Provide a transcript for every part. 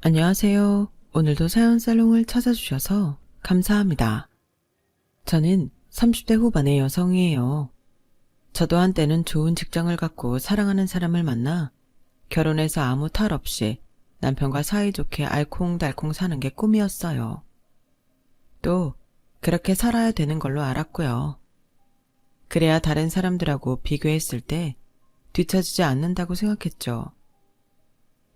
안녕하세요. 오늘도 사연 살롱을 찾아주셔서 감사합니다. 저는 30대 후반의 여성이에요. 저도 한때는 좋은 직장을 갖고 사랑하는 사람을 만나 결혼해서 아무 탈 없이 남편과 사이좋게 알콩달콩 사는 게 꿈이었어요. 또 그렇게 살아야 되는 걸로 알았고요. 그래야 다른 사람들하고 비교했을 때 뒤처지지 않는다고 생각했죠.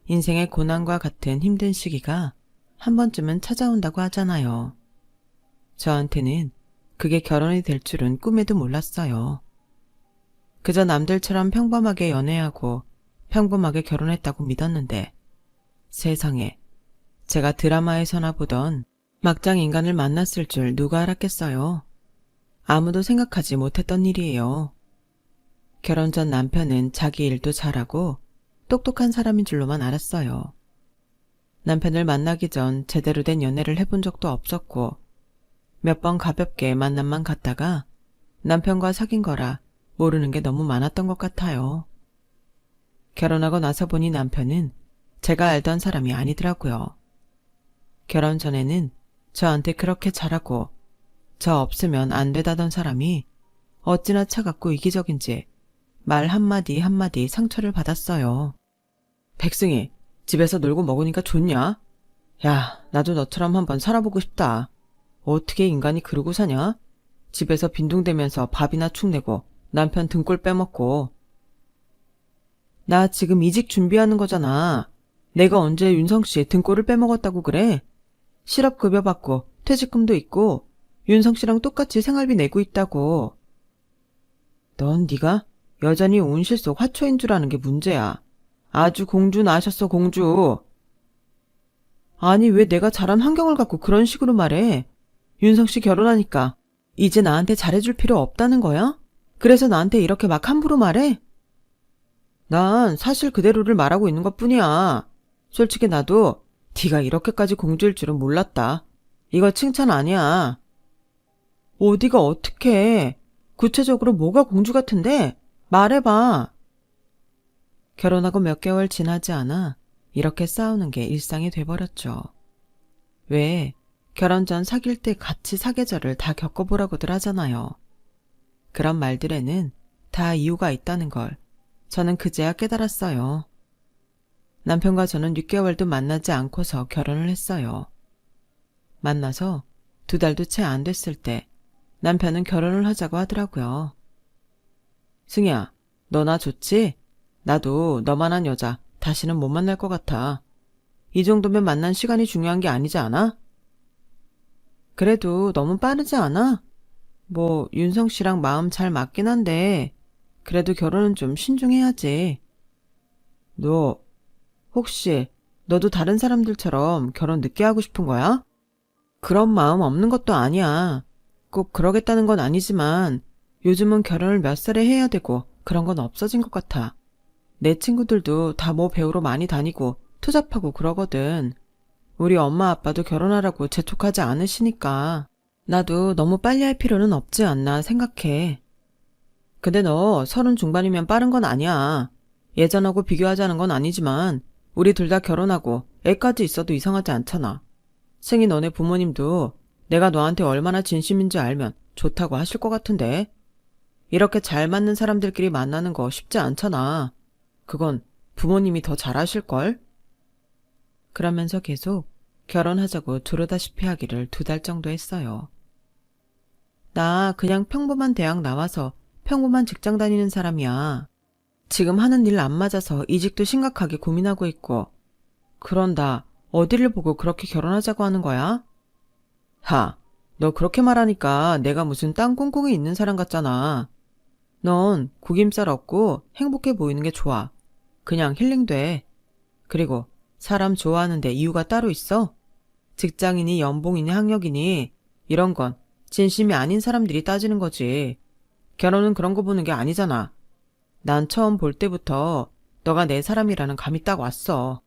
인생의 고난과 같은 힘든 시기가 한 번쯤은 찾아온다고 하잖아요. 저한테는 그게 결혼이 될 줄은 꿈에도 몰랐어요. 그저 남들처럼 평범하게 연애하고 평범하게 결혼했다고 믿었는데 세상에, 제가 드라마에서나 보던 막장 인간을 만났을 줄 누가 알았겠어요. 아무도 생각하지 못했던 일이에요. 결혼 전 남편은 자기 일도 잘하고 똑똑한 사람인 줄로만 알았어요. 남편을 만나기 전 제대로 된 연애를 해본 적도 없었고 몇 번 가볍게 만남만 갔다가 남편과 사귄 거라 모르는 게 너무 많았던 것 같아요. 결혼하고 나서 보니 남편은 제가 알던 사람이 아니더라고요. 결혼 전에는 저한테 그렇게 잘하고 저 없으면 안 되다던 사람이 어찌나 차갑고 이기적인지 말 한마디 한마디 상처를 받았어요. 백승이, 집에서 놀고 먹으니까 좋냐? 야, 나도 너처럼 한번 살아보고 싶다. 어떻게 인간이 그러고 사냐? 집에서 빈둥대면서 밥이나 축 내고 남편 등골 빼먹고. 나 지금 이직 준비하는 거잖아. 내가 언제 윤성씨 등골을 빼먹었다고 그래? 실업급여 받고 퇴직금도 있고 윤성씨랑 똑같이 생활비 내고 있다고. 넌 네가 여전히 온실 속 화초인 줄 아는 게 문제야. 아주 공주 나셨어, 공주. 아니, 왜 내가 자란 환경을 갖고 그런 식으로 말해? 윤성씨 결혼하니까 이제 나한테 잘해줄 필요 없다는 거야? 그래서 나한테 이렇게 막 함부로 말해? 난 사실 그대로를 말하고 있는 것뿐이야. 솔직히 나도 네가 이렇게까지 공주일 줄은 몰랐다. 이거 칭찬 아니야. 어디가 어떡해. 구체적으로 뭐가 공주 같은데? 말해봐. 결혼하고 몇 개월 지나지 않아 이렇게 싸우는 게 일상이 돼버렸죠. 왜 결혼 전 사귈 때 같이 사계절을 다 겪어보라고들 하잖아요. 그런 말들에는 다 이유가 있다는 걸 저는 그제야 깨달았어요. 남편과 저는 6개월도 만나지 않고서 결혼을 했어요. 만나서 2달도 채 안 됐을 때 남편은 결혼을 하자고 하더라고요. 승희야, 너나 좋지? 나도 너만한 여자 다시는 못 만날 것 같아. 이 정도면 만난 시간이 중요한 게 아니지 않아? 그래도 너무 빠르지 않아? 뭐 윤성 씨랑 마음 잘 맞긴 한데 그래도 결혼은 좀 신중해야지. 너 혹시 너도 다른 사람들처럼 결혼 늦게 하고 싶은 거야? 그런 마음 없는 것도 아니야. 꼭 그러겠다는 건 아니지만 요즘은 결혼을 몇 살에 해야 되고 그런 건 없어진 것 같아. 내 친구들도 다 뭐 배우러 많이 다니고 투잡하고 그러거든. 우리 엄마 아빠도 결혼하라고 재촉하지 않으시니까 나도 너무 빨리 할 필요는 없지 않나 생각해. 근데 너 30 중반이면 빠른 건 아니야. 예전하고 비교하자는 건 아니지만 우리 둘 다 결혼하고 애까지 있어도 이상하지 않잖아. 승희 너네 부모님도 내가 너한테 얼마나 진심인지 알면 좋다고 하실 것 같은데. 이렇게 잘 맞는 사람들끼리 만나는 거 쉽지 않잖아. 그건 부모님이 더 잘하실걸? 그러면서 계속 결혼하자고 조르다시피 하기를 2달 정도 했어요. 나 그냥 평범한 대학 나와서 평범한 직장 다니는 사람이야. 지금 하는 일 안 맞아서 이직도 심각하게 고민하고 있고. 그런다 어디를 보고 그렇게 결혼하자고 하는 거야? 하, 너 그렇게 말하니까 내가 무슨 땅 꿍꿍이 있는 사람 같잖아. 넌 구김살 없고 행복해 보이는 게 좋아. 그냥 힐링돼. 그리고 사람 좋아하는데 이유가 따로 있어? 직장이니 연봉이니 학력이니 이런 건 진심이 아닌 사람들이 따지는 거지. 결혼은 그런 거 보는 게 아니잖아. 난 처음 볼 때부터 너가 내 사람이라는 감이 딱 왔어.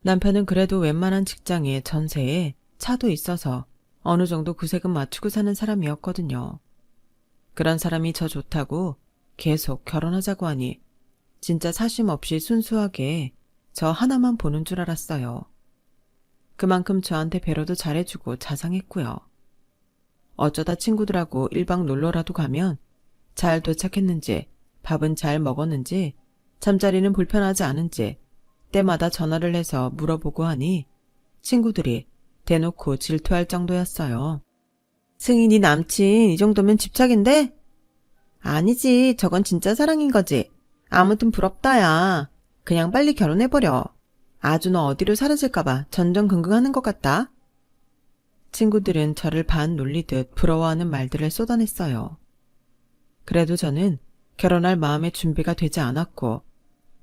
남편은 그래도 웬만한 직장에 전세에 차도 있어서 어느 정도 구색은 맞추고 사는 사람이었거든요. 그런 사람이 저 좋다고 계속 결혼하자고 하니 진짜 사심 없이 순수하게 저 하나만 보는 줄 알았어요. 그만큼 저한테 배려도 잘해주고 자상했고요. 어쩌다 친구들하고 1박 놀러라도 가면 잘 도착했는지, 밥은 잘 먹었는지, 잠자리는 불편하지 않은지 때마다 전화를 해서 물어보고 하니 친구들이 대놓고 질투할 정도였어요. 승희 네 남친 이 정도면 집착인데? 아니지, 저건 진짜 사랑인 거지. 아무튼 부럽다 야. 그냥 빨리 결혼해버려. 아주 너 어디로 사라질까봐 전전긍긍하는 것 같다. 친구들은 저를 반 놀리듯 부러워하는 말들을 쏟아냈어요. 그래도 저는 결혼할 마음의 준비가 되지 않았고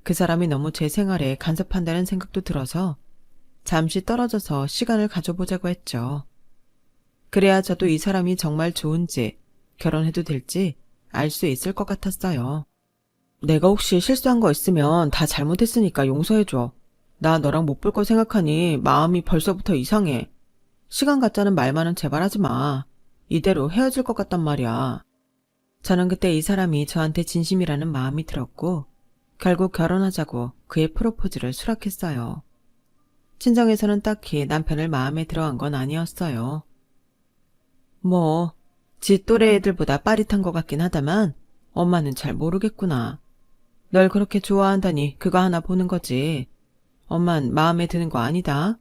그 사람이 너무 제 생활에 간섭한다는 생각도 들어서 잠시 떨어져서 시간을 가져보자고 했죠. 그래야 저도 이 사람이 정말 좋은지 결혼해도 될지 알 수 있을 것 같았어요. 내가 혹시 실수한 거 있으면 다 잘못했으니까 용서해줘. 나 너랑 못 볼 거 생각하니 마음이 벌써부터 이상해. 시간 갖자는 말만은 제발 하지 마. 이대로 헤어질 것 같단 말이야. 저는 그때 이 사람이 저한테 진심이라는 마음이 들었고 결국 결혼하자고 그의 프로포즈를 수락했어요. 친정에서는 딱히 남편을 마음에 들어한 건 아니었어요. 지 또래 애들보다 빠릿한 것 같긴 하다만 엄마는 잘 모르겠구나. 널 그렇게 좋아한다니 그거 하나 보는 거지. 엄만 마음에 드는 거 아니다.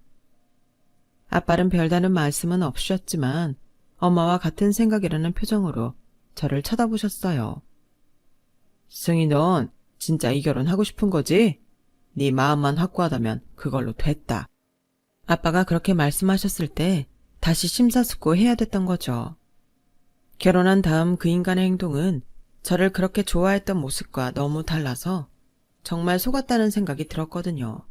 아빠는 별다른 말씀은 없으셨지만 엄마와 같은 생각이라는 표정으로 저를 쳐다보셨어요. 승희 넌 진짜 이 결혼 하고 싶은 거지? 네 마음만 확고하다면 그걸로 됐다. 아빠가 그렇게 말씀하셨을 때 다시 심사숙고해야 됐던 거죠. 결혼한 다음 그 인간의 행동은 저를 그렇게 좋아했던 모습과 너무 달라서 정말 속았다는 생각이 들었거든요.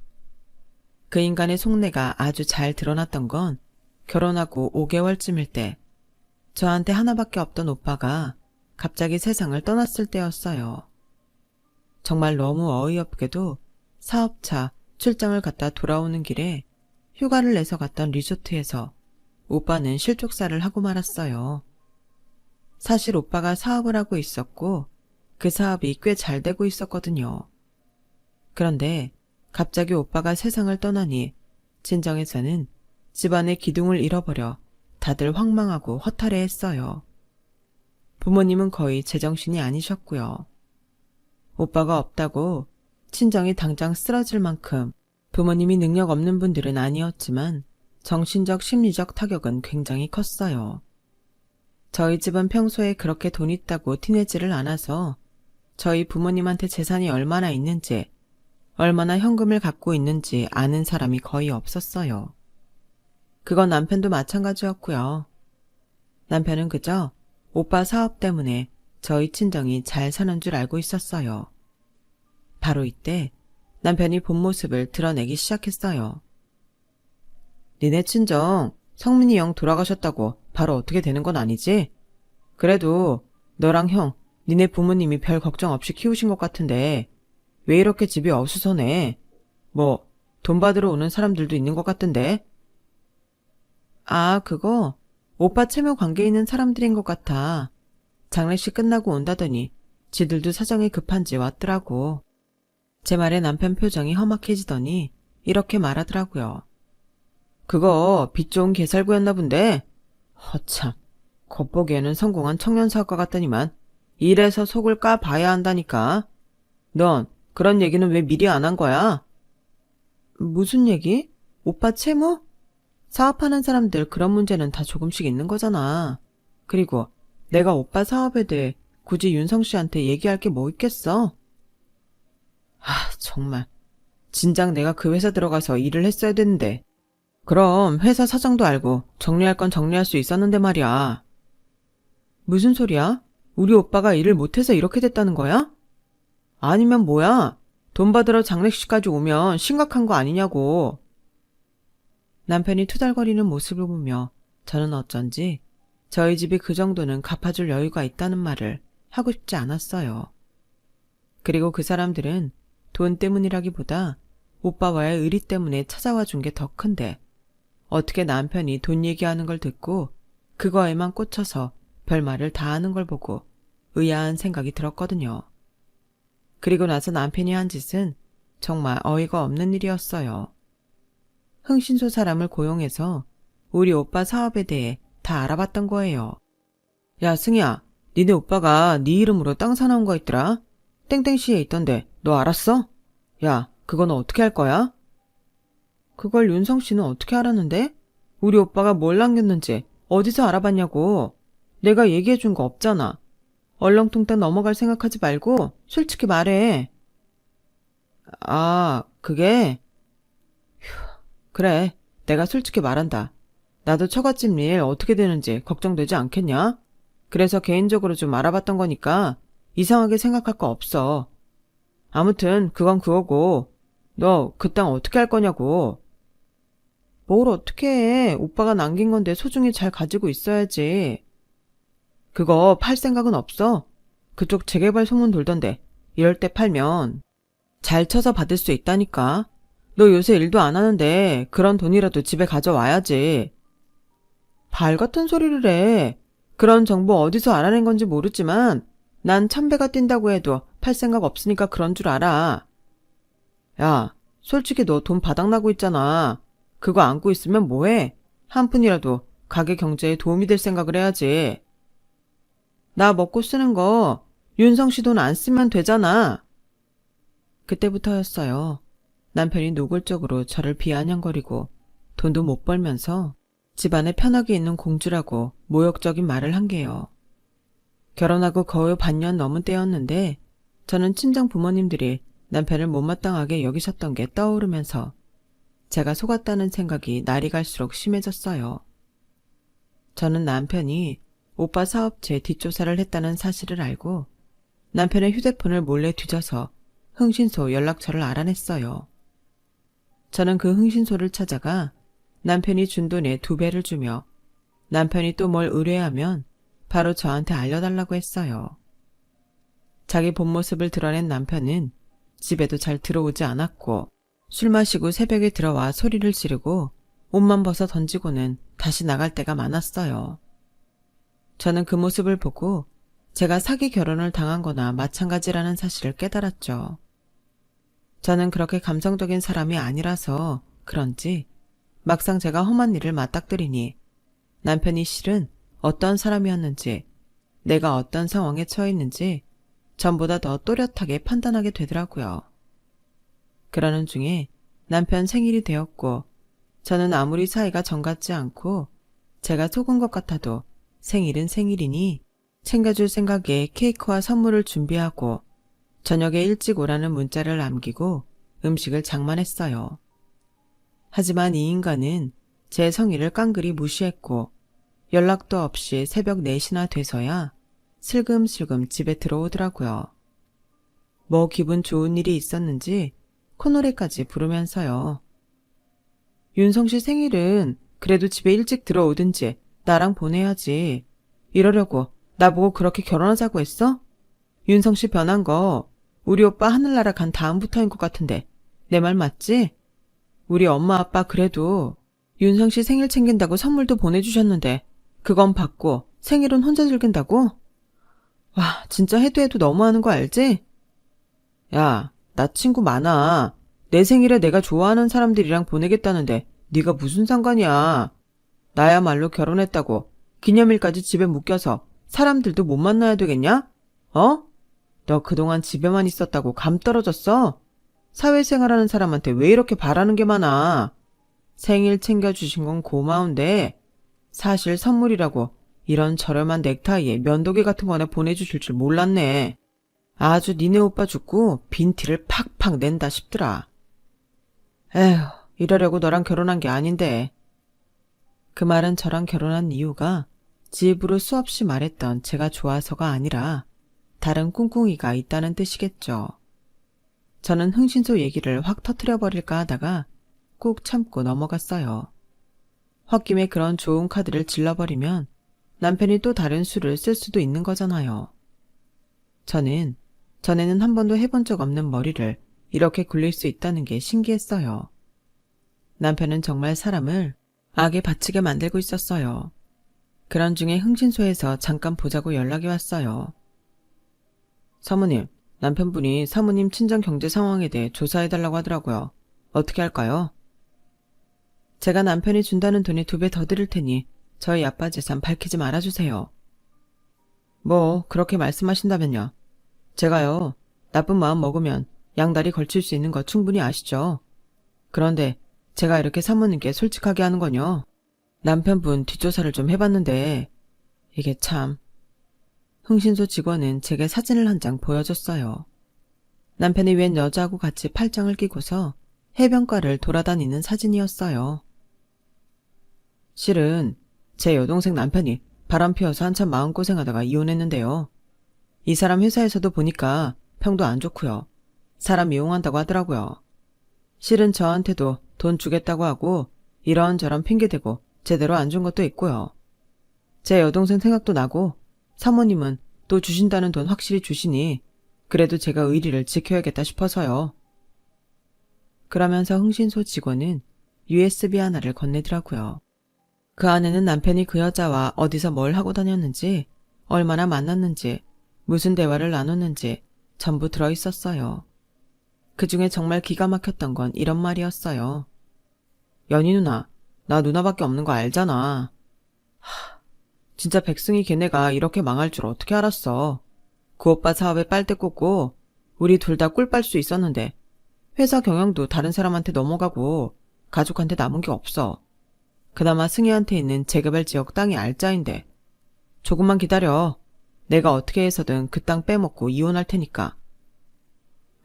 그 인간의 속내가 아주 잘 드러났던 건 결혼하고 5개월쯤일 때 저한테 하나밖에 없던 오빠가 갑자기 세상을 떠났을 때였어요. 정말 너무 어이없게도 사업차 출장을 갔다 돌아오는 길에 휴가를 내서 갔던 리조트에서 오빠는 실족사를 하고 말았어요. 사실 오빠가 사업을 하고 있었고 그 사업이 꽤 잘 되고 있었거든요. 그런데 갑자기 오빠가 세상을 떠나니 친정에서는 집안의 기둥을 잃어버려 다들 황망하고 허탈해했어요. 부모님은 거의 제정신이 아니셨고요. 오빠가 없다고 친정이 당장 쓰러질 만큼 부모님이 능력 없는 분들은 아니었지만 정신적 심리적 타격은 굉장히 컸어요. 저희 집은 평소에 그렇게 돈 있다고 티내지를 않아서 저희 부모님한테 재산이 얼마나 있는지, 얼마나 현금을 갖고 있는지 아는 사람이 거의 없었어요. 그건 남편도 마찬가지였고요. 남편은 그저 오빠 사업 때문에 저희 친정이 잘 사는 줄 알고 있었어요. 바로 이때 남편이 본 모습을 드러내기 시작했어요. 니네 친정 성민이 형 돌아가셨다고 바로 어떻게 되는 건 아니지? 그래도 너랑 형, 니네 부모님이 별 걱정 없이 키우신 것 같은데 왜 이렇게 집이 어수선해? 돈 받으러 오는 사람들도 있는 것 같던데? 아, 그거 오빠 채무 관계 있는 사람들인 것 같아. 장례식 끝나고 온다더니 지들도 사정이 급한지 왔더라고. 제 말에 남편 표정이 험악해지더니 이렇게 말하더라고요. 그거 빚 좋은 개살구였나 본데? 허참, 겉보기에는 성공한 청년사업가 같더니만 이래서 속을 까봐야 한다니까. 넌 그런 얘기는 왜 미리 안 한 거야? 무슨 얘기? 오빠 채무? 사업하는 사람들 그런 문제는 다 조금씩 있는 거잖아. 그리고 내가 오빠 사업에 대해 굳이 윤성 씨한테 얘기할 게 뭐 있겠어? 정말. 진작 내가 그 회사 들어가서 일을 했어야 되는데. 그럼 회사 사정도 알고 정리할 건 정리할 수 있었는데 말이야. 무슨 소리야? 우리 오빠가 일을 못해서 이렇게 됐다는 거야? 아니면 뭐야? 돈 받으러 장례식까지 오면 심각한 거 아니냐고. 남편이 투덜거리는 모습을 보며 저는 어쩐지 저희 집이 그 정도는 갚아줄 여유가 있다는 말을 하고 싶지 않았어요. 그리고 그 사람들은 돈 때문이라기보다 오빠와의 의리 때문에 찾아와 준 게 더 큰데 어떻게 남편이 돈 얘기하는 걸 듣고 그거에만 꽂혀서 별말을 다 하는 걸 보고 의아한 생각이 들었거든요. 그리고 나서 남편이 한 짓은 정말 어이가 없는 일이었어요. 흥신소 사람을 고용해서 우리 오빠 사업에 대해 다 알아봤던 거예요. 야, 승희야, 니네 오빠가 네 이름으로 땅 사놓은 거 있더라? 땡땡시에 있던데 너 알았어? 야, 그건 어떻게 할 거야? 그걸 윤성 씨는 어떻게 알았는데? 우리 오빠가 뭘 남겼는지 어디서 알아봤냐고. 내가 얘기해 준 거 없잖아. 얼렁뚱땅 넘어갈 생각하지 말고 솔직히 말해. 아, 그게? 그래, 내가 솔직히 말한다. 나도 처갓집 일 어떻게 되는지 걱정되지 않겠냐? 그래서 개인적으로 좀 알아봤던 거니까 이상하게 생각할 거 없어. 아무튼 그건 그거고 너 그 땅 어떻게 할 거냐고. 뭘 어떻게 해. 오빠가 남긴 건데 소중히 잘 가지고 있어야지. 그거 팔 생각은 없어? 그쪽 재개발 소문 돌던데 이럴 때 팔면 잘 쳐서 받을 수 있다니까. 너 요새 일도 안 하는데 그런 돈이라도 집에 가져와야지. 발 같은 소리를 해. 그런 정보 어디서 알아낸 건지 모르지만 난 천배가 뛴다고 해도 팔 생각 없으니까 그런 줄 알아. 야, 솔직히 너 돈 바닥나고 있잖아. 그거 안고 있으면 뭐해? 한 푼이라도 가게 경제에 도움이 될 생각을 해야지. 나 먹고 쓰는 거 윤성 씨 돈 안 쓰면 되잖아. 그때부터였어요. 남편이 노골적으로 저를 비아냥거리고 돈도 못 벌면서 집안에 편하게 있는 공주라고 모욕적인 말을 한 게요. 결혼하고 거의 반년 넘은 때였는데 저는 친정 부모님들이 남편을 못마땅하게 여기셨던 게 떠오르면서 제가 속았다는 생각이 날이 갈수록 심해졌어요. 저는 남편이 오빠 사업체 뒷조사를 했다는 사실을 알고 남편의 휴대폰을 몰래 뒤져서 흥신소 연락처를 알아냈어요. 저는 그 흥신소를 찾아가 남편이 준 돈의 2배를 주며 남편이 또 뭘 의뢰하면 바로 저한테 알려달라고 했어요. 자기 본 모습을 드러낸 남편은 집에도 잘 들어오지 않았고 술 마시고 새벽에 들어와 소리를 지르고 옷만 벗어 던지고는 다시 나갈 때가 많았어요. 저는 그 모습을 보고 제가 사기 결혼을 당한 거나 마찬가지라는 사실을 깨달았죠. 저는 그렇게 감성적인 사람이 아니라서 그런지 막상 제가 험한 일을 맞닥뜨리니 남편이 실은 어떤 사람이었는지 내가 어떤 상황에 처해 있는지 전보다 더 또렷하게 판단하게 되더라고요. 그러는 중에 남편 생일이 되었고 저는 아무리 사이가 정같지 않고 제가 속은 것 같아도 생일은 생일이니 챙겨줄 생각에 케이크와 선물을 준비하고 저녁에 일찍 오라는 문자를 남기고 음식을 장만했어요. 하지만 이 인간은 제 성의를 깡그리 무시했고 연락도 없이 새벽 4시나 돼서야 슬금슬금 집에 들어오더라고요. 뭐 기분 좋은 일이 있었는지 콧노래까지 부르면서요. 윤성 씨 생일은 그래도 집에 일찍 들어오든지 나랑 보내야지. 이러려고 나보고 그렇게 결혼하자고 했어? 윤성 씨 변한 거 우리 오빠 하늘나라 간 다음부터인 것 같은데 내 말 맞지? 우리 엄마 아빠 그래도 윤성 씨 생일 챙긴다고 선물도 보내주셨는데 그건 받고 생일은 혼자 즐긴다고? 와, 진짜 해도 너무하는 거 알지? 야, 나 친구 많아. 내 생일에 내가 좋아하는 사람들이랑 보내겠다는데 네가 무슨 상관이야. 나야말로 결혼했다고 기념일까지 집에 묶여서 사람들도 못 만나야 되겠냐? 어? 너 그동안 집에만 있었다고 감 떨어졌어? 사회생활하는 사람한테 왜 이렇게 바라는 게 많아? 생일 챙겨주신 건 고마운데 사실 선물이라고 이런 저렴한 넥타이에 면도기 같은 거나 보내주실 줄 몰랐네. 아주 니네 오빠 죽고 빈티를 팍팍 낸다 싶더라. 에휴, 이러려고 너랑 결혼한 게 아닌데. 그 말은 저랑 결혼한 이유가 집으로 수없이 말했던 제가 좋아서가 아니라 다른 꿍꿍이가 있다는 뜻이겠죠. 저는 흥신소 얘기를 확 터뜨려버릴까 하다가 꾹 참고 넘어갔어요. 홧김에 그런 좋은 카드를 질러버리면 남편이 또 다른 수를 쓸 수도 있는 거잖아요. 저는 전에는 한 번도 해본 적 없는 머리를 이렇게 굴릴 수 있다는 게 신기했어요. 남편은 정말 사람을 악에 바치게 만들고 있었어요. 그런 중에 흥신소에서 잠깐 보자고 연락이 왔어요. 사모님, 남편분이 사모님 친정 경제 상황에 대해 조사해달라고 하더라고요. 어떻게 할까요? 제가 남편이 준다는 돈이 2배 더 드릴 테니 저희 아빠 재산 밝히지 말아주세요. 뭐 그렇게 말씀하신다면요. 제가요, 나쁜 마음 먹으면 양다리 걸칠 수 있는 거 충분히 아시죠? 그런데 제가 이렇게 사모님께 솔직하게 하는 건요. 남편분 뒷조사를 좀 해봤는데 이게 참. 흥신소 직원은 제게 사진을 한 장 보여줬어요. 남편이 웬 여자하고 같이 팔짱을 끼고서 해변가를 돌아다니는 사진이었어요. 실은 제 여동생 남편이 바람 피워서 한참 마음고생하다가 이혼했는데요. 이 사람 회사에서도 보니까 평도 안 좋고요. 사람 이용한다고 하더라고요. 실은 저한테도 돈 주겠다고 하고 이런저런 핑계대고 제대로 안 준 것도 있고요. 제 여동생 생각도 나고 사모님은 또 주신다는 돈 확실히 주시니 그래도 제가 의리를 지켜야겠다 싶어서요. 그러면서 흥신소 직원은 USB 하나를 건네더라고요. 그 안에는 남편이 그 여자와 어디서 뭘 하고 다녔는지, 얼마나 만났는지, 무슨 대화를 나눴는지 전부 들어있었어요. 그중에 정말 기가 막혔던 건 이런 말이었어요. 연희 누나, 나 누나밖에 없는 거 알잖아. 진짜 백승이 걔네가 이렇게 망할 줄 어떻게 알았어. 그 오빠 사업에 빨대 꽂고 우리 둘 다 꿀 빨 수 있었는데 회사 경영도 다른 사람한테 넘어가고 가족한테 남은 게 없어. 그나마 승희한테 있는 재개발 지역 땅이 알짜인데 조금만 기다려. 내가 어떻게 해서든 그 땅 빼먹고 이혼할 테니까.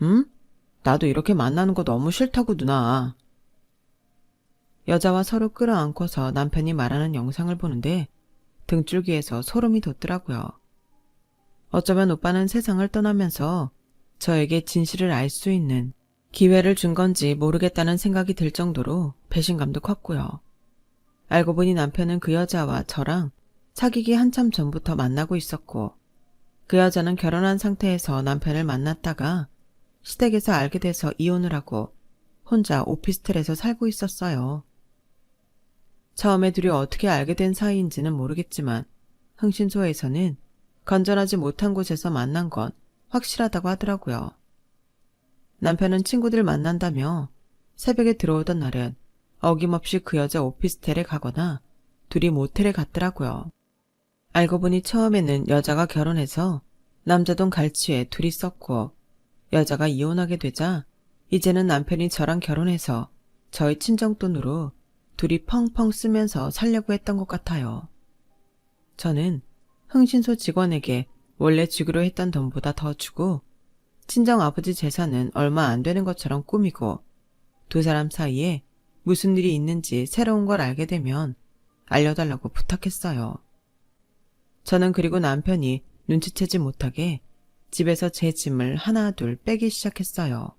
응? 나도 이렇게 만나는 거 너무 싫다고 누나. 여자와 서로 끌어안고서 남편이 말하는 영상을 보는데 등줄기에서 소름이 돋더라고요. 어쩌면 오빠는 세상을 떠나면서 저에게 진실을 알 수 있는 기회를 준 건지 모르겠다는 생각이 들 정도로 배신감도 컸고요. 알고 보니 남편은 그 여자와 저랑 사귀기 한참 전부터 만나고 있었고 그 여자는 결혼한 상태에서 남편을 만났다가 시댁에서 알게 돼서 이혼을 하고 혼자 오피스텔에서 살고 있었어요. 처음에 둘이 어떻게 알게 된 사이인지는 모르겠지만 흥신소에서는 건전하지 못한 곳에서 만난 건 확실하다고 하더라고요. 남편은 친구들 만난다며 새벽에 들어오던 날은 어김없이 그 여자 오피스텔에 가거나 둘이 모텔에 갔더라고요. 알고 보니 처음에는 여자가 결혼해서 남자 돈 갈취에 둘이 썼고 여자가 이혼하게 되자 이제는 남편이 저랑 결혼해서 저희 친정돈으로 둘이 펑펑 쓰면서 살려고 했던 것 같아요. 저는 흥신소 직원에게 원래 주기로 했던 돈보다 더 주고 친정 아버지 재산은 얼마 안 되는 것처럼 꾸미고 두 사람 사이에 무슨 일이 있는지 새로운 걸 알게 되면 알려달라고 부탁했어요. 저는 그리고 남편이 눈치채지 못하게 집에서 제 짐을 하나 둘 빼기 시작했어요.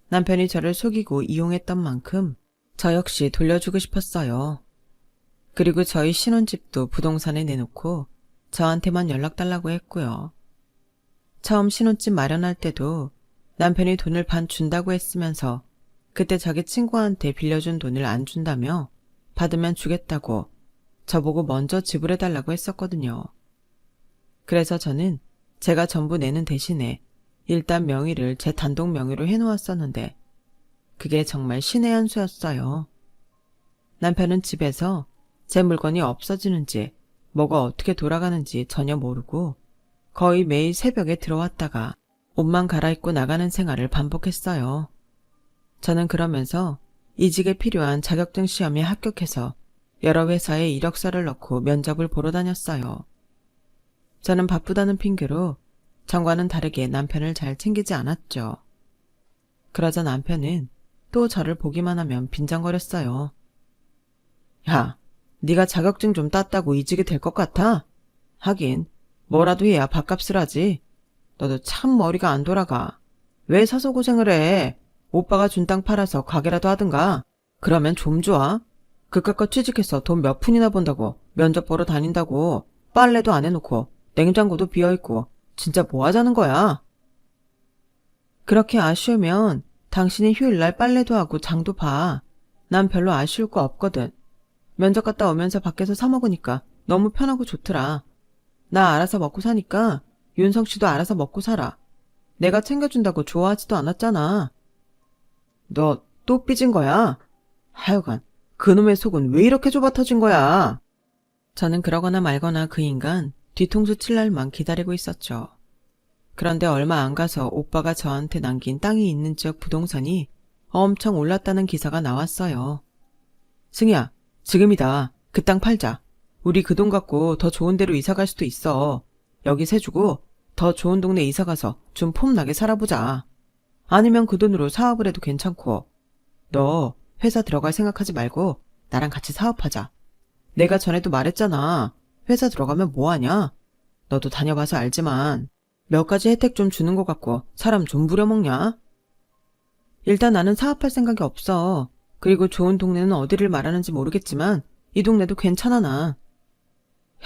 남편이 저를 속이고 이용했던 만큼 저 역시 돌려주고 싶었어요. 그리고 저희 신혼집도 부동산에 내놓고 저한테만 연락 달라고 했고요. 처음 신혼집 마련할 때도 남편이 돈을 반 준다고 했으면서 그때 자기 친구한테 빌려준 돈을 안 준다며 받으면 주겠다고 저보고 먼저 지불해달라고 했었거든요. 그래서 저는 제가 전부 내는 대신에 일단 명의를 제 단독 명의로 해놓았었는데 그게 정말 신의 한 수였어요. 남편은 집에서 제 물건이 없어지는지 뭐가 어떻게 돌아가는지 전혀 모르고 거의 매일 새벽에 들어왔다가 옷만 갈아입고 나가는 생활을 반복했어요. 저는 그러면서 이직에 필요한 자격증 시험에 합격해서 여러 회사에 이력서를 넣고 면접을 보러 다녔어요. 저는 바쁘다는 핑계로 전과는 다르게 남편을 잘 챙기지 않았죠. 그러자 남편은 또 저를 보기만 하면 빈정거렸어요. 야, 네가 자격증 좀 땄다고 이직이 될 것 같아? 하긴 뭐라도 해야 밥값을 하지. 너도 참 머리가 안 돌아가. 왜 사서 고생을 해? 오빠가 준 땅 팔아서 가게라도 하든가. 그러면 좀 좋아. 그깟 취직해서 돈 몇 푼이나 번다고 면접 보러 다닌다고 빨래도 안 해놓고 냉장고도 비어있고 진짜 뭐 하자는 거야? 그렇게 아쉬우면 당신이 휴일날 빨래도 하고 장도 봐. 난 별로 아쉬울 거 없거든. 면접 갔다 오면서 밖에서 사 먹으니까 너무 편하고 좋더라. 나 알아서 먹고 사니까 윤성 씨도 알아서 먹고 살아. 내가 챙겨준다고 좋아하지도 않았잖아. 너 또 삐진 거야? 하여간 그놈의 속은 왜 이렇게 좁아 터진 거야? 저는 그러거나 말거나 그 인간 뒤통수 칠 날만 기다리고 있었죠. 그런데 얼마 안 가서 오빠가 저한테 남긴 땅이 있는 지역 부동산이 엄청 올랐다는 기사가 나왔어요. 승희야, 지금이다. 그 땅 팔자. 우리 그 돈 갖고 더 좋은 데로 이사 갈 수도 있어. 여기 세 주고 더 좋은 동네 이사 가서 좀 폼나게 살아보자. 아니면 그 돈으로 사업을 해도 괜찮고. 너 회사 들어갈 생각하지 말고 나랑 같이 사업하자. 내가 전에도 말했잖아. 회사 들어가면 뭐하냐? 너도 다녀봐서 알지만 몇 가지 혜택 좀 주는 것 같고 사람 좀 부려먹냐? 일단 나는 사업할 생각이 없어. 그리고 좋은 동네는 어디를 말하는지 모르겠지만 이 동네도 괜찮아 나.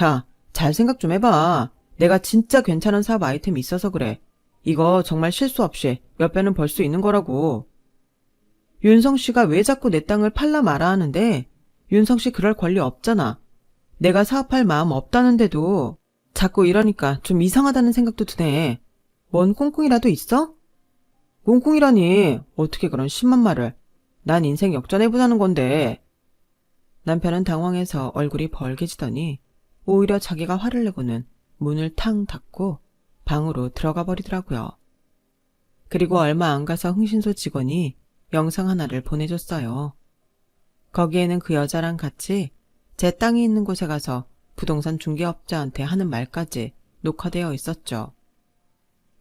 야, 잘 생각 좀 해봐. 내가 진짜 괜찮은 사업 아이템이 있어서 그래. 이거 정말 실수 없이 몇 배는 벌 수 있는 거라고. 윤성 씨가 왜 자꾸 내 땅을 팔라 말아 하는데 윤성 씨 그럴 권리 없잖아. 내가 사업할 마음 없다는데도 자꾸 이러니까 좀 이상하다는 생각도 드네. 뭔 꽁꽁이라도 있어? 꽁꽁이라니 어떻게 그런 심한 말을. 난 인생 역전해보자는 건데. 남편은 당황해서 얼굴이 벌개지더니 오히려 자기가 화를 내고는 문을 탕 닫고 방으로 들어가 버리더라고요. 그리고 얼마 안 가서 흥신소 직원이 영상 하나를 보내줬어요. 거기에는 그 여자랑 같이 제 땅이 있는 곳에 가서 부동산 중개업자한테 하는 말까지 녹화되어 있었죠.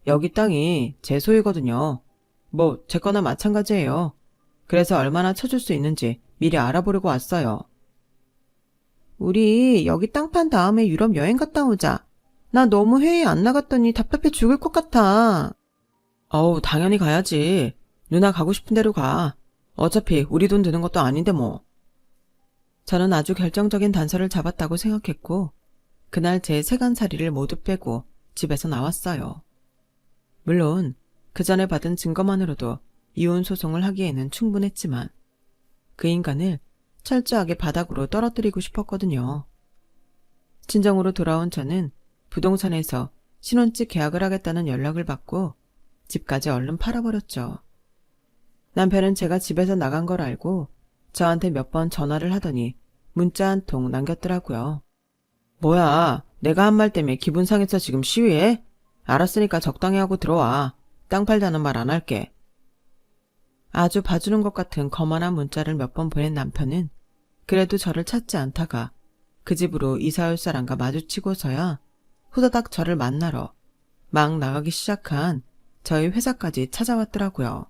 여기 땅이 제 소유거든요. 뭐 제 거나 마찬가지예요. 그래서 얼마나 쳐줄 수 있는지 미리 알아보려고 왔어요. 우리 여기 땅 판 다음에 유럽 여행 갔다 오자. 나 너무 해외 안 나갔더니 답답해 죽을 것 같아. 어우, 당연히 가야지. 누나 가고 싶은 대로 가. 어차피 우리 돈 드는 것도 아닌데 뭐. 저는 아주 결정적인 단서를 잡았다고 생각했고 그날 제 세간살이를 모두 빼고 집에서 나왔어요. 물론 그 전에 받은 증거만으로도 이혼 소송을 하기에는 충분했지만 그 인간을 철저하게 바닥으로 떨어뜨리고 싶었거든요. 친정으로 돌아온 저는 부동산에서 신혼집 계약을 하겠다는 연락을 받고 집까지 얼른 팔아버렸죠. 남편은 제가 집에서 나간 걸 알고 저한테 몇 번 전화를 하더니 문자 한 통 남겼더라고요. 뭐야, 내가 한 말 때문에 기분 상해서 지금 시위해? 알았으니까 적당히 하고 들어와. 땅 팔자는 말 안 할게. 아주 봐주는 것 같은 거만한 문자를 몇 번 보낸 남편은 그래도 저를 찾지 않다가 그 집으로 이사올 사람과 마주치고서야 후다닥 저를 만나러 막 나가기 시작한 저희 회사까지 찾아왔더라고요.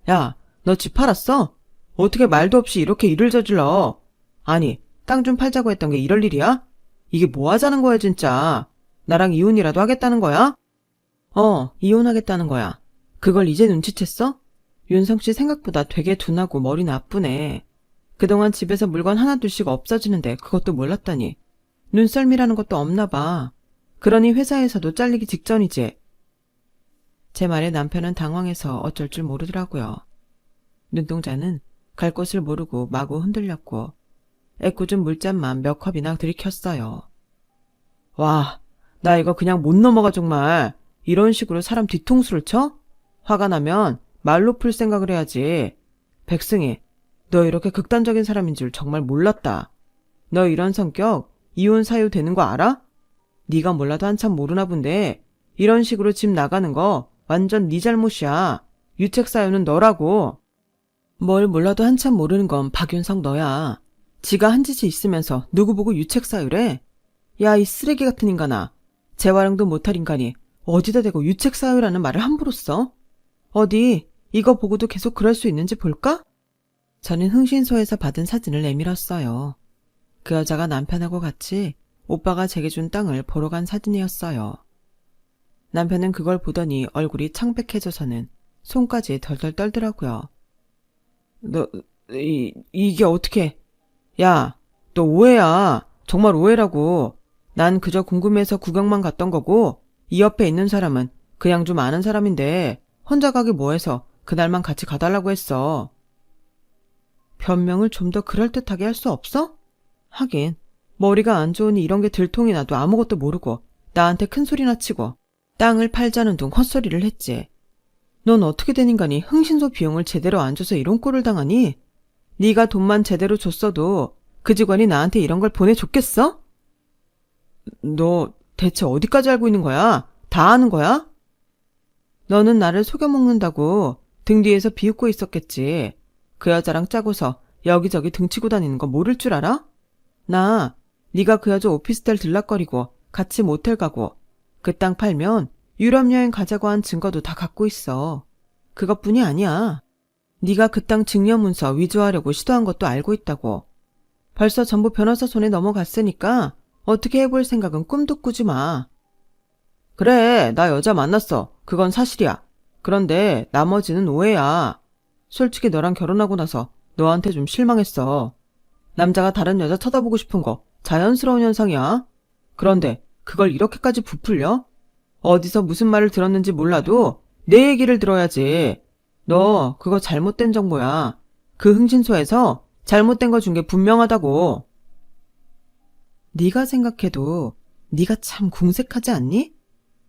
야, 너 집 팔았어? 어떻게 말도 없이 이렇게 일을 저질러? 아니, 땅 좀 팔자고 했던 게 이럴 일이야? 이게 뭐 하자는 거야 진짜? 나랑 이혼이라도 하겠다는 거야? 이혼하겠다는 거야. 그걸 이제 눈치챘어? 윤성 씨 생각보다 되게 둔하고 머리 나쁘네. 그동안 집에서 물건 하나둘씩 없어지는데 그것도 몰랐다니. 눈썰미라는 것도 없나 봐. 그러니 회사에서도 잘리기 직전이지. 제 말에 남편은 당황해서 어쩔 줄 모르더라고요. 눈동자는 갈 곳을 모르고 마구 흔들렸고 애꿎은 물잔만 몇 컵이나 들이켰어요. 와, 나 이거 그냥 못 넘어가 정말. 이런 식으로 사람 뒤통수를 쳐? 화가 나면 말로 풀 생각을 해야지. 백승희, 너 이렇게 극단적인 사람인 줄 정말 몰랐다. 너 이런 성격 이혼 사유 되는 거 알아? 네가 몰라도 한참 모르나 본데 이런 식으로 집 나가는 거 완전 네 잘못이야. 유책 사유는 너라고. 뭘 몰라도 한참 모르는 건 박윤석 너야. 지가 한 짓이 있으면서 누구 보고 유책 사유래? 야, 이 쓰레기 같은 인간아. 재활용도 못할 인간이 어디다 대고 유책 사유라는 말을 함부로 써? 어디 이거 보고도 계속 그럴 수 있는지 볼까? 저는 흥신소에서 받은 사진을 내밀었어요. 그 여자가 남편하고 같이 오빠가 제게 준 땅을 보러 간 사진이었어요. 남편은 그걸 보더니 얼굴이 창백해져서는 손까지 덜덜 떨더라고요. 이게 어떻게... 야, 너 오해야. 정말 오해라고. 난 그저 궁금해서 구경만 갔던 거고 이 옆에 있는 사람은 그냥 좀 아는 사람인데 혼자 가기 뭐해서 그날만 같이 가달라고 했어. 변명을 좀 더 그럴듯하게 할 수 없어? 하긴 머리가 안 좋으니 이런 게 들통이 나도 아무것도 모르고 나한테 큰 소리나 치고 땅을 팔자는 둥 헛소리를 했지. 넌 어떻게 된 인간이 흥신소 비용을 제대로 안 줘서 이런 꼴을 당하니? 네가 돈만 제대로 줬어도 그 직원이 나한테 이런 걸 보내줬겠어? 너 대체 어디까지 알고 있는 거야? 다 아는 거야? 너는 나를 속여먹는다고 등 뒤에서 비웃고 있었겠지. 그 여자랑 짜고서 여기저기 등치고 다니는 거 모를 줄 알아? 나 네가 그 여자 오피스텔 들락거리고 같이 모텔 가고 그 땅 팔면 유럽 여행 가자고 한 증거도 다 갖고 있어. 그것뿐이 아니야. 네가 그 땅 증여문서 위조하려고 시도한 것도 알고 있다고. 벌써 전부 변호사 손에 넘어갔으니까 어떻게 해볼 생각은 꿈도 꾸지 마. 그래, 나 여자 만났어. 그건 사실이야. 그런데 나머지는 오해야. 솔직히 너랑 결혼하고 나서 너한테 좀 실망했어. 남자가 다른 여자 쳐다보고 싶은 거 자연스러운 현상이야. 그런데 그걸 이렇게까지 부풀려? 어디서 무슨 말을 들었는지 몰라도 내 얘기를 들어야지. 너 그거 잘못된 정보야. 그 흥신소에서 잘못된 거 준 게 분명하다고. 네가 생각해도 네가 참 궁색하지 않니?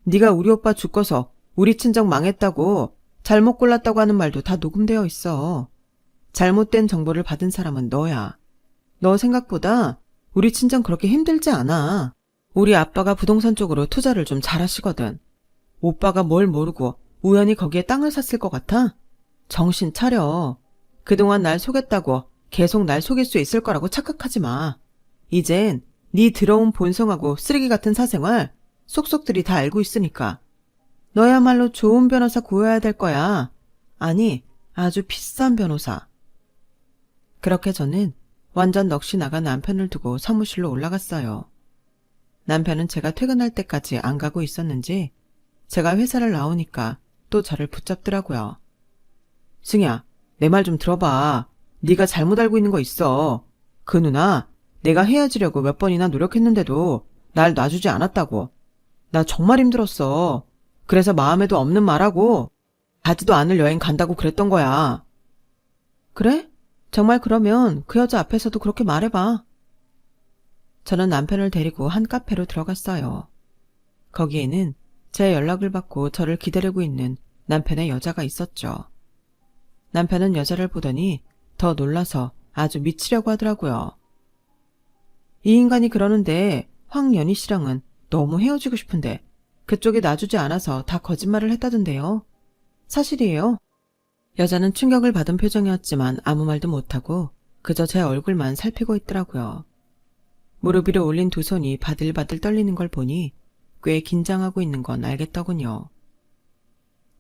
네가 우리 오빠 죽고서 우리 친정 망했다고 잘못 골랐다고 하는 말도 다 녹음되어 있어. 잘못된 정보를 받은 사람은 너야. 너 생각보다 우리 친정 그렇게 힘들지 않아. 우리 아빠가 부동산 쪽으로 투자를 좀 잘하시거든. 오빠가 뭘 모르고 우연히 거기에 땅을 샀을 것 같아? 정신 차려. 그동안 날 속였다고 계속 날 속일 수 있을 거라고 착각하지 마. 이젠 네 더러운 본성하고 쓰레기 같은 사생활 속속들이 다 알고 있으니까. 너야말로 좋은 변호사 구해야 될 거야. 아니, 아주 비싼 변호사. 그렇게 저는 완전 넋이 나간 남편을 두고 사무실로 올라갔어요. 남편은 제가 퇴근할 때까지 안 가고 있었는지 제가 회사를 나오니까 또 저를 붙잡더라고요. 승희야, 내 말 좀 들어봐. 네가 잘못 알고 있는 거 있어. 그 누나 내가 헤어지려고 몇 번이나 노력했는데도 날 놔주지 않았다고. 나 정말 힘들었어. 그래서 마음에도 없는 말하고 가지도 않을 여행 간다고 그랬던 거야. 그래? 정말 그러면 그 여자 앞에서도 그렇게 말해봐. 저는 남편을 데리고 한 카페로 들어갔어요. 거기에는 제 연락을 받고 저를 기다리고 있는 남편의 여자가 있었죠. 남편은 여자를 보더니 더 놀라서 아주 미치려고 하더라고요. 이 인간이 그러는데 황연희 씨랑은 너무 헤어지고 싶은데 그쪽이 놔주지 않아서 다 거짓말을 했다던데요. 사실이에요. 여자는 충격을 받은 표정이었지만 아무 말도 못하고 그저 제 얼굴만 살피고 있더라고요. 무릎 위로 올린 두 손이 바들바들 떨리는 걸 보니 꽤 긴장하고 있는 건 알겠더군요.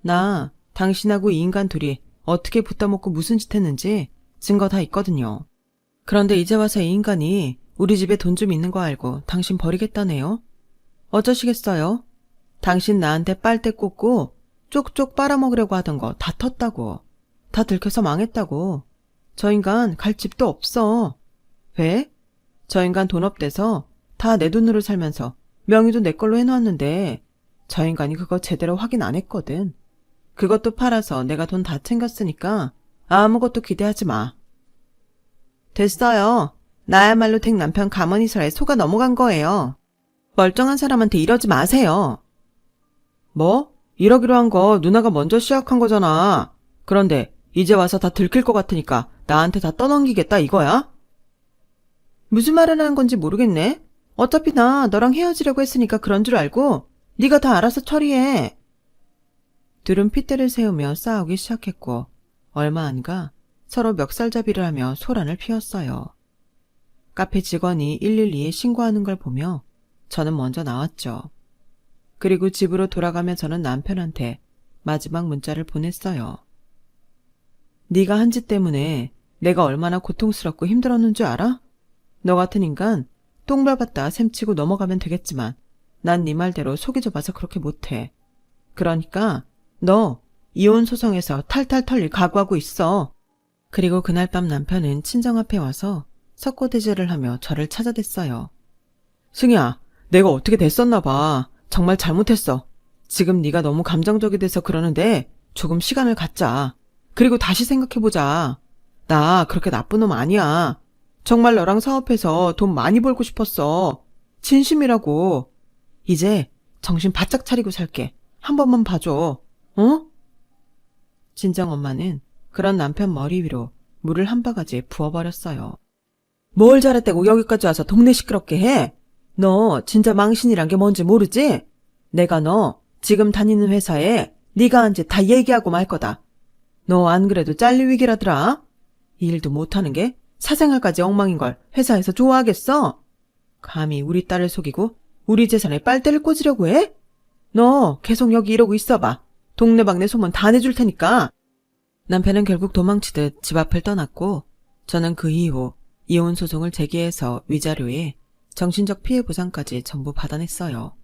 나 당신하고 이 인간 둘이 어떻게 붙어먹고 무슨 짓 했는지 증거 다 있거든요. 그런데 이제 와서 이 인간이 우리 집에 돈 좀 있는 거 알고 당신 버리겠다네요. 어쩌시겠어요? 당신 나한테 빨대 꽂고 쪽쪽 빨아먹으려고 하던 거 다 텄다고. 다 들켜서 망했다고. 저 인간 갈 집도 없어. 왜? 저 인간 돈 없대서 다 내 돈으로 살면서 명의도 내 걸로 해놓았는데 저 인간이 그거 제대로 확인 안 했거든. 그것도 팔아서 내가 돈 다 챙겼으니까 아무것도 기대하지 마. 됐어요. 나야말로 댁 남편 가머니설에 속아 넘어간 거예요. 멀쩡한 사람한테 이러지 마세요. 뭐? 이러기로 한 거 누나가 먼저 시작한 거잖아. 그런데 이제 와서 다 들킬 것 같으니까 나한테 다 떠넘기겠다 이거야? 무슨 말을 하는 건지 모르겠네. 어차피 나 너랑 헤어지려고 했으니까 그런 줄 알고 네가 다 알아서 처리해. 둘은 핏대를 세우며 싸우기 시작했고 얼마 안 가 서로 멱살잡이를 하며 소란을 피웠어요. 카페 직원이 112에 신고하는 걸 보며 저는 먼저 나왔죠. 그리고 집으로 돌아가며 저는 남편한테 마지막 문자를 보냈어요. 네가 한 짓 때문에 내가 얼마나 고통스럽고 힘들었는 줄 알아? 너 같은 인간 똥 밟았다 셈치고 넘어가면 되겠지만 난 네 말대로 속이 좁아서 그렇게 못해. 그러니까 너 이혼 소송에서 탈탈 털릴 각오하고 있어. 그리고 그날 밤 남편은 친정 앞에 와서 석고대죄를 하며 저를 찾아댔어요. 승희야, 내가 어떻게 됐었나 봐. 정말 잘못했어. 지금 네가 너무 감정적이 돼서 그러는데 조금 시간을 갖자. 그리고 다시 생각해보자. 나 그렇게 나쁜 놈 아니야. 정말 너랑 사업해서 돈 많이 벌고 싶었어. 진심이라고. 이제 정신 바짝 차리고 살게. 한 번만 봐줘. 어? 친정 엄마는 그런 남편 머리 위로 물을 한 바가지 부어버렸어요. 뭘 잘했다고 여기까지 와서 동네 시끄럽게 해? 너 진짜 망신이란 게 뭔지 모르지? 내가 너 지금 다니는 회사에 네가 한 짓 다 얘기하고 말 거다. 너 안 그래도 잘릴 위기라더라? 이 일도 못하는 게 사생활까지 엉망인 걸 회사에서 좋아하겠어? 감히 우리 딸을 속이고 우리 재산에 빨대를 꽂으려고 해? 너 계속 여기 이러고 있어봐. 동네방네 소문 다 내줄 테니까. 남편은 결국 도망치듯 집 앞을 떠났고 저는 그 이후 이혼 소송을 제기해서 위자료에 정신적 피해 보상까지 전부 받아냈어요.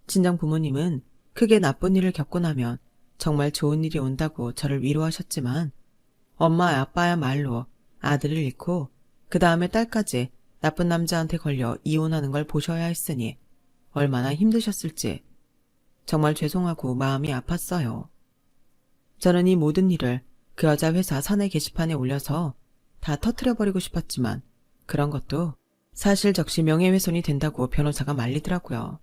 친정 부모님은 크게 나쁜 일을 겪고 나면 정말 좋은 일이 온다고 저를 위로하셨지만 엄마 아빠야말로 아들을 잃고 그 다음에 딸까지 나쁜 남자한테 걸려 이혼하는 걸 보셔야 했으니 얼마나 힘드셨을지 정말 죄송하고 마음이 아팠어요. 저는 이 모든 일을 그 여자 회사 사내 게시판에 올려서 다 터트려버리고 싶었지만 그런 것도 사실 적시 명예훼손이 된다고 변호사가 말리더라고요.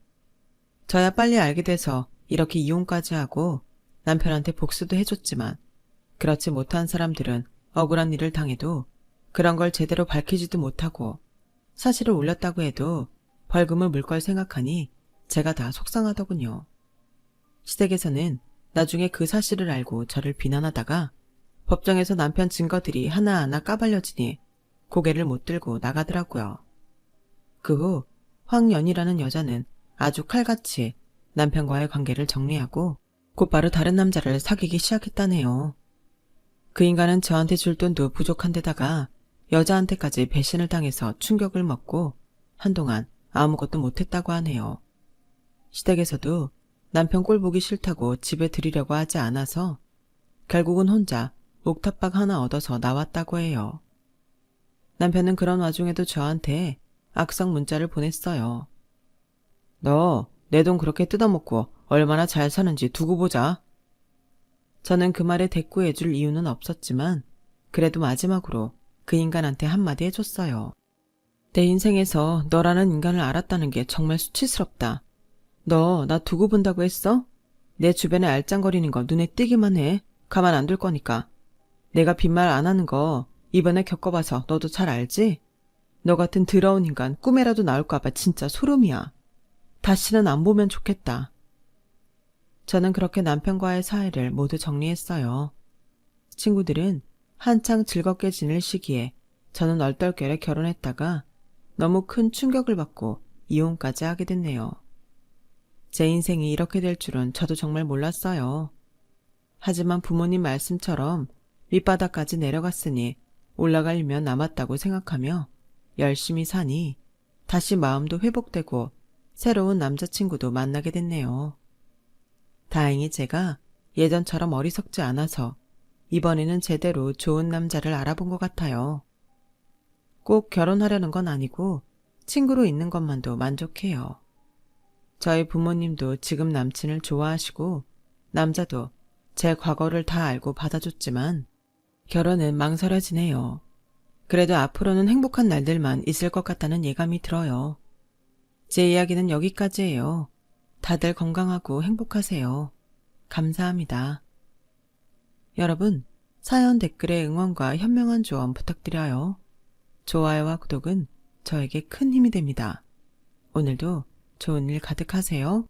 저야 빨리 알게 돼서 이렇게 이혼까지 하고 남편한테 복수도 해줬지만 그렇지 못한 사람들은 억울한 일을 당해도 그런 걸 제대로 밝히지도 못하고 사실을 올렸다고 해도 벌금을 물 걸 생각하니 제가 다 속상하더군요. 시댁에서는 나중에 그 사실을 알고 저를 비난하다가 법정에서 남편 증거들이 하나하나 까발려지니 고개를 못 들고 나가더라고요. 그 후 황연이라는 여자는 아주 칼같이 남편과의 관계를 정리하고 곧바로 다른 남자를 사귀기 시작했다네요. 그 인간은 저한테 줄 돈도 부족한 데다가 여자한테까지 배신을 당해서 충격을 먹고 한동안 아무것도 못했다고 하네요. 시댁에서도 남편 꼴 보기 싫다고 집에 들이려고 하지 않아서 결국은 혼자 옥탑방 하나 얻어서 나왔다고 해요. 남편은 그런 와중에도 저한테 악성 문자를 보냈어요. 너 내 돈 그렇게 뜯어먹고 얼마나 잘 사는지 두고 보자. 저는 그 말에 대꾸해줄 이유는 없었지만 그래도 마지막으로 그 인간한테 한마디 해줬어요. 내 인생에서 너라는 인간을 알았다는 게 정말 수치스럽다. 너 나 두고 본다고 했어? 내 주변에 알짱거리는 거 눈에 띄기만 해. 가만 안 둘 거니까. 내가 빈말 안 하는 거 이번에 겪어봐서 너도 잘 알지? 너 같은 더러운 인간 꿈에라도 나올까봐 진짜 소름이야. 다시는 안 보면 좋겠다. 저는 그렇게 남편과의 사이를 모두 정리했어요. 친구들은 한창 즐겁게 지낼 시기에 저는 얼떨결에 결혼했다가 너무 큰 충격을 받고 이혼까지 하게 됐네요. 제 인생이 이렇게 될 줄은 저도 정말 몰랐어요. 하지만 부모님 말씀처럼 밑바닥까지 내려갔으니 올라갈 일면 남았다고 생각하며 열심히 사니 다시 마음도 회복되고 새로운 남자친구도 만나게 됐네요. 다행히 제가 예전처럼 어리석지 않아서 이번에는 제대로 좋은 남자를 알아본 것 같아요. 꼭 결혼하려는 건 아니고 친구로 있는 것만도 만족해요. 저희 부모님도 지금 남친을 좋아하시고 남자도 제 과거를 다 알고 받아줬지만 결혼은 망설여지네요. 그래도 앞으로는 행복한 날들만 있을 것 같다는 예감이 들어요. 제 이야기는 여기까지예요. 다들 건강하고 행복하세요. 감사합니다. 여러분, 사연 댓글에 응원과 현명한 조언 부탁드려요. 좋아요와 구독은 저에게 큰 힘이 됩니다. 오늘도 좋은 일 가득하세요.